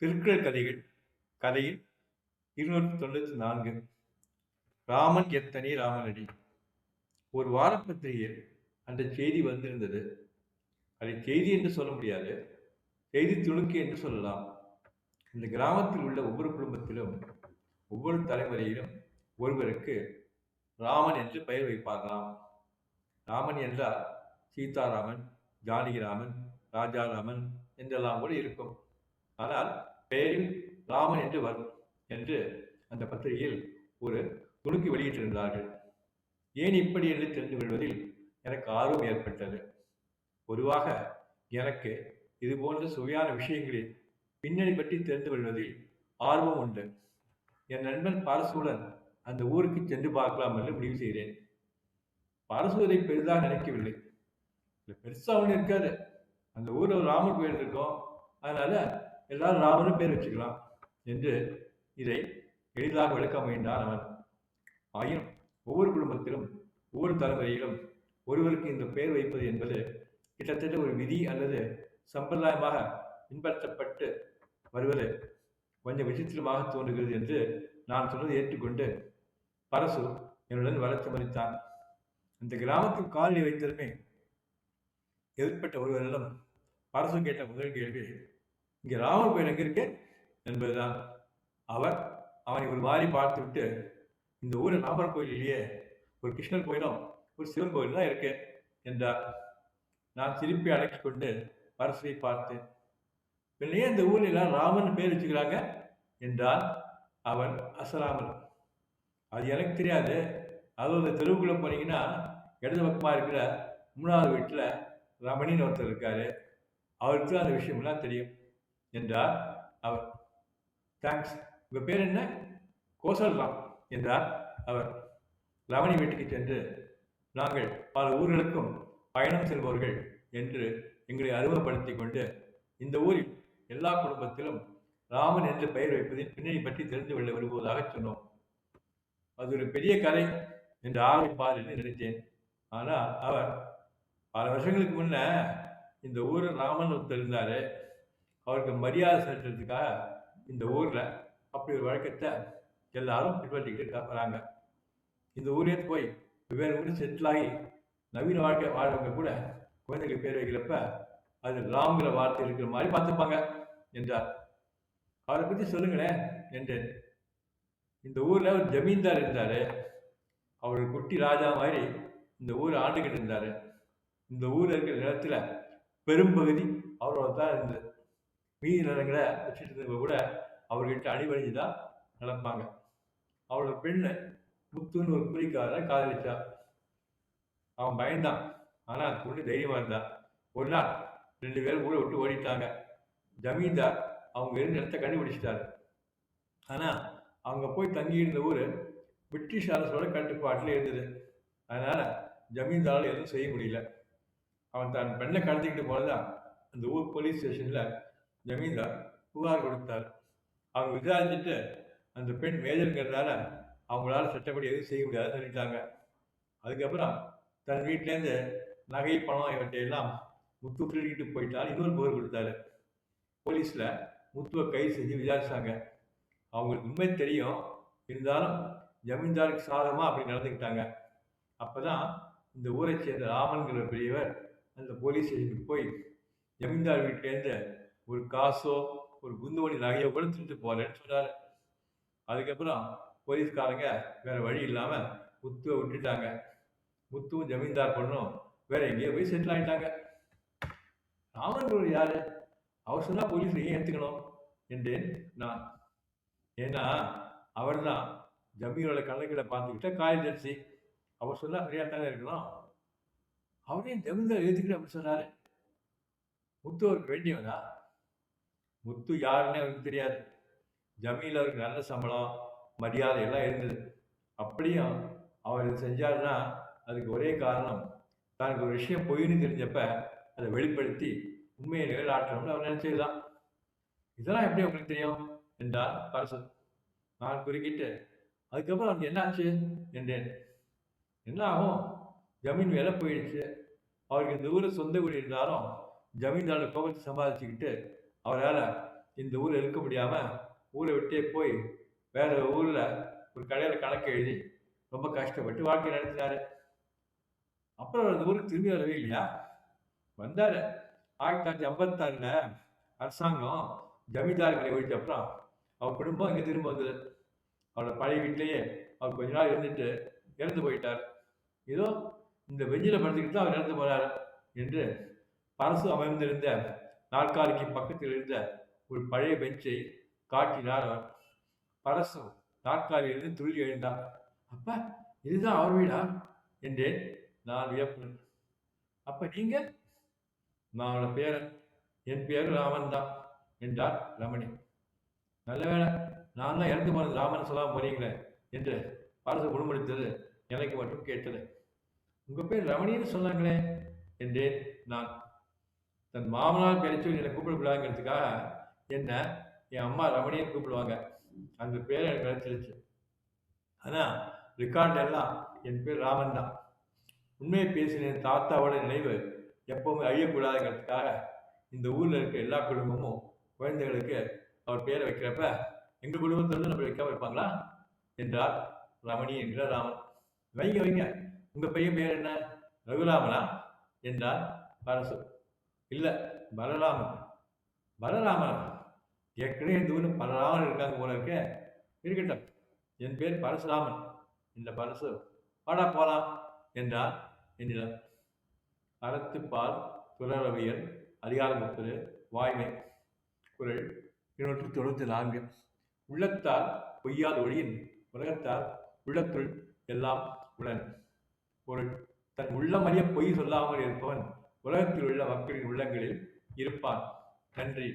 திருக்குறள் கதைகள் கதையில் 294. ராமன் எத்தனை ராமனடி. ஒரு வாரப்பத்திரிகையில் அந்த செய்தி வந்திருந்தது. அதை செய்தி என்று சொல்ல முடியாது, செய்தி துணுக்கு என்று சொல்லலாம். இந்த கிராமத்தில் உள்ள ஒவ்வொரு குடும்பத்திலும் ஒவ்வொரு தலைமுறையிலும் ஒருவருக்கு ராமன் என்று பெயர் வைப்பார்களாம். ராமன் என்றால் சீதாராமன், ஜானகிராமன், ராஜாராமன் என்றெல்லாம் கூட இருக்கும். ஆனால் பெயரில் ராமன் என்று வரும் என்று அந்த பத்திரிகையில் ஒரு துணுக்கு வெளியிட்டிருந்தார்கள். ஏன் இப்படி என்று தெரிந்து கொள்வதில் எனக்கு ஆர்வம் ஏற்பட்டது. பொதுவாக எனக்கு இது போன்ற சுவையான விஷயங்களில் பின்னணி பற்றி தெரிந்து கொள்வதில் ஆர்வம் உண்டு. என் நண்பன் பரசுடன் அந்த ஊருக்கு சென்று பார்க்கலாம் என்று முடிவு செய்தேன். பரசு அதை பெரிதாக நினைக்கவில்லை. பெருசா ஒன்று இருக்காது, அந்த ஊரில் ஒரு ராமர் கோயில் இருக்கும், அதனால எல்லாரும் ராமனும் பேர் வச்சுக்கலாம் என்று இதை எளிதாக விளக்க முயன்றான் அவன். ஆயினும் ஒவ்வொரு குடும்பத்திலும் ஒவ்வொரு தலைமுறையிலும் ஒருவருக்கு இந்த பெயர் வைப்பது என்பது கிட்டத்தட்ட ஒரு விதி அல்லது சம்பிரதாயமாக பின்பற்றப்பட்டு வருவது கொஞ்சம் விசித்திரமாக தோன்றுகிறது என்று நான் சொன்னதை ஏற்றுக்கொண்டு பரசு என்னுடன் வர சம்மதித்தான். அந்த கிராமத்தில் காலனி வைத்ததுமே எதிர்பட்ட ஒருவரிடம் பரசு கேட்ட முதல் கேள்வி, இங்கே ராமர் கோயில் எங்க இருக்கு என்பதுதான். அவர் அவனை ஒரு மாதிரி பார்த்துவிட்டு, இந்த ஊரில் ராமர் கோயில் இல்லையே, ஒரு கிருஷ்ணர் கோயிலும் ஒரு சிவன் கோயில் தான் இருக்கு என்றார். நான் திருப்பி அழைத்து கொண்டு பரசுவை பார்த்தேன். பின்னையே இந்த ஊரில் எல்லாம் ராமன் பேர் வச்சுக்கிறாங்க என்றால் அவன் அசராமல். அது எனக்கு தெரியாது, அதோட தெருவுக்குள்ள போனீங்கன்னா இடது பக்கமா இருக்கிற 3வது வீட்டில் ரமணின்னு ஒருத்தர் இருக்காரு, அவருக்கு தான் அந்த விஷயம்லாம் தெரியும் என்றார் அவர். தேங்க்ஸ், உங்க பேர் என்ன? கோசல்ராம் என்றார் அவர். ரமணி வீட்டுக்கு சென்று, நாங்கள் பல ஊர்களுக்கும் பயணம் செல்பவர்கள் என்று எங்களை அறிமுகப்படுத்திக் கொண்டு, இந்த ஊரில் எல்லா குடும்பத்திலும் ராமன் என்று பெயர் வைப்பதின் பின்னணி பற்றி தெரிந்து கொள்ள விரும்புவதாக சொன்னோம். அது ஒரு பெரிய கதை என்று ஆரம்பிப்பார் என்று நினைத்தேன். ஆனால் அவர், பல வருஷங்களுக்கு முன்ன இந்த ஊரில் ராமன் ஒருத்தர் இருந்தாரு, அவருக்கு மரியாதை செலுத்துறதுக்காக இந்த ஊர்ல அப்படி ஒரு வழக்கத்தை எல்லாரும் பின்பற்றிக்கிட்டு வராங்க. இந்த ஊரே போய் வெவ்வேறு ஊரில் செட்டில் ஆகி நவீன வாழ்க்கை வாழ்றவங்க கூட குழந்தைகளுக்கு பேர் வைக்கிறப்ப அது ராம்ங்கிற வார்த்தை இருக்கிற மாதிரி பார்த்துப்பாங்க என்றார். அவரை பற்றி சொல்லுங்களேன் என்றேன். இந்த ஊர்ல ஒரு ஜமீன்தார் இருந்தாரு, அவர் குட்டி ராஜா மாதிரி இந்த ஊர் ஆண்டுகிட்டு இருந்தாரு. இந்த ஊர்ல இருக்கிற நிலத்துல பெரும்பகுதி அவரோட தான் இருந்தது. மீதி நிலங்களை வச்சுட்டு இருந்தவங்க கூட அவர்கிட்ட அடிபணிஞ்சுதான் நடப்பாங்க. அவரோட பெண்ணு முத்துன்னு ஒரு கூலிக்காரரை காதலிச்சா. அவன் பயந்தான், ஆனா அது பொண்ணு தைரியமா இருந்தா. ஒரு நாள் 2 பேரும் ஊரை விட்டு ஓடிட்டாங்க. ஜமீன்தார் அவங்க இருந்த இடத்த கண்டுபிடிச்சிட்டாரு. ஆனா அவங்க போய் தங்கி இருந்த ஊர் பிரிட்டிஷ் அரசோட கட்டுப்பாட்டில் இருந்தது. அதனால ஜமீன்தாரால் எதுவும் செய்ய முடியல. அவன் தன் பெண்ணை கடத்திக்கிட்டு போனதா அந்த ஊர் போலீஸ் ஸ்டேஷன்ல ஜமீன்தார் புகார் கொடுத்தார். அவங்க விசாரிச்சுட்டு அந்த பெண் மேஜருங்கிறதுனால அவங்களால சட்டப்படி எதுவும் செய்ய முடியாதுன்னு சொல்லிட்டாங்க. அதுக்கப்புறம் தன் வீட்டிலேருந்து நகை பணம் இவற்றையெல்லாம் முத்து திருடிக்கிட்டு போயிட்டாலும் இன்னொரு புகார் கொடுத்தாரு. போலீஸ்ல முத்துவை கைது செஞ்சு விசாரிச்சாங்க. அவங்களுக்கு உண்மை தெரியும், இருந்தாலும் ஜமீன்தாருக்கு சாதகமாக அப்படி நடந்துக்கிட்டாங்க. அப்பதான் இந்த ஊரை சேர்ந்த ராமன்கிற பெரியவர் அந்த போலீஸ் ஸ்டேஷனுக்கு போய் ஜமீன்தார் வீட்டிலேருந்து ஒரு காசோ ஒரு குண்டுமணி நகையோ கூட திருட்டு போறேன்னு சொன்னாரு. அதுக்கப்புறம் போலீஸ்காரங்க வேற வழி இல்லாம முத்துவை விட்டுட்டாங்க. முத்துவும் ஜமீன்தார் பொண்ணும் வேற எங்கேயோ போய் செட்டில் ஆயிட்டாங்க. ராமன் யாரு? அவர் சொன்னா போலீஸ் ஏன் ஏத்துக்கணும் என்றேன் நான். ஏன்னா அவர் தான் ஜமீனோட கணக்குகளை பார்த்துக்கிட்ட காரியதர்சி. அவர் சொன்னா சரியா தானே இருக்கணும். அவரையும் ஜமீன்தார் ஏத்துக்கிட்டு அப்படி சொன்னாரு. முத்து அவருக்கு வேண்டியவனா? முத்து யாருன்னு அவருக்கு தெரியாது. ஜமீன்ல அவருக்கு நல்ல சம்பளம், மரியாதை எல்லாம் இருந்தது. அப்படியும் அவர் இது செஞ்சாருன்னா அதுக்கு ஒரே காரணம், தனக்கு ஒரு விஷயம் பொய்ன்னு தெரிஞ்சப்ப அதை வெளிப்படுத்தி உண்மையை நிலைநாட்டணும்னு அவர் நினைச்சதுதான். இதெல்லாம் எப்படி உங்களுக்கு தெரியும் என்றார் பரசு. நான் குறுக்கிட்டு, அதுக்கப்புறம் அவனுக்கு என்ன ஆச்சு என்றேன். என்ன ஆகும், ஜமீன் வேலை போயிடுச்சு. அவருக்கு இந்த ஊரில் சொந்த வீடு இருந்தாலும் ஜமீன்தாரோட கோபத்தை சம்பாதிச்சுக்கிட்டு அவரால் இந்த ஊரில் இருக்க முடியாம ஊரை விட்டே போய் வேற ஊர்ல ஒரு கடையில கணக்கு எழுதி ரொம்ப கஷ்டப்பட்டு வாழ்க்கை நடத்தினாரு. அப்புறம் அந்த ஊருக்கு திரும்பி வரவே இல்லையா? வந்தாரு. 1956ல அரசாங்கம் ஜமீன்தார்களை ஒழிச்ச அப்புறம் அவர் குடும்பம் இங்க திரும்ப வந்தது. அவரோட பழைய வீட்டிலேயே அவர் கொஞ்ச நாள் இருந்துட்டு இறந்து போயிட்டார். ஏதோ இந்த பெஞ்சில படுத்துக்கிட்டு தான் அவர் இறந்து போறாரு என்று பரசு அமர்ந்திருந்த நாற்காலிக்கு பக்கத்தில் இருந்த ஒரு பழைய பெஞ்சை காட்டினார் அவர். பரசு நாற்காலியிலிருந்து துள்ளி எழுந்தார். அப்ப இதுதான் அவர் வீடா என்றேன் நான் வியப்புடன். அப்ப நீங்க? நான் அவளோட பேரன். என் பேரு ராமன் தான் என்றார் ரமணி. நல்ல வேளை நான் தான் இறந்து போனது ராமன் சொல்லாம போறீங்களே என்று பரசு முணுமுணுத்தது எனக்கு மட்டும் கேட்டது. உங்க பேர் ரமணின்னு சொன்னாங்களே என்றேன் நான். தன் மாமனார் பேரை சொல்லி என்னை கூப்பிடக்கூடாதுங்கிறதுக்காக என்ன என் அம்மா ரமணின்னு கூப்பிடுவாங்க. அந்த பேரை எனக்கு கிடைச்சிருச்சு. ஆனா ரெக்கார்ட் எல்லாம் என் பேர் ராமன் தான். உண்மையை பேசின என் தாத்தாவோட நினைவு எப்பவுமே அழியக்கூடாதுங்கிறதுக்காக இந்த ஊர்ல இருக்க எல்லா குடும்பமும் குழந்தைகளுக்கு அவர் பேரை வைக்கிறப்ப எங்க குடும்பத்திலிருந்து நம்ம வைக்காம இருப்பாங்களா என்றார் ரமணி என்கிற ராமன். வைங்க வைங்க, உங்க பையன் பேர் என்ன? ரகுராமனா என்றார் பரசு. இல்ல, பலராமன். பலராமனா? ஏற்கனவே இந்த ஊர்ல பலராமன் இருக்காங்க போல இருக்க. இருக்கட்டும், என் பேர் பரசுராமன் என்ற பரசு. வாடா போலாம் என்றார் என்னிடம். அறத்துப்பால் துறவியல் அதிகாரம் 30 வாய்மை. குறள் 294. உள்ளத்தால் பொய்யாத ஒளியின் உலகத்தால் உள்ளத்துள் எல்லாம் உளன். பொருள்: தன் உள்ளம் அறிய பொய் சொல்லாமல் இருப்பவன் உலகத்தில் உள்ள மக்களின் உள்ளங்களில் இருப்பான். நன்றி.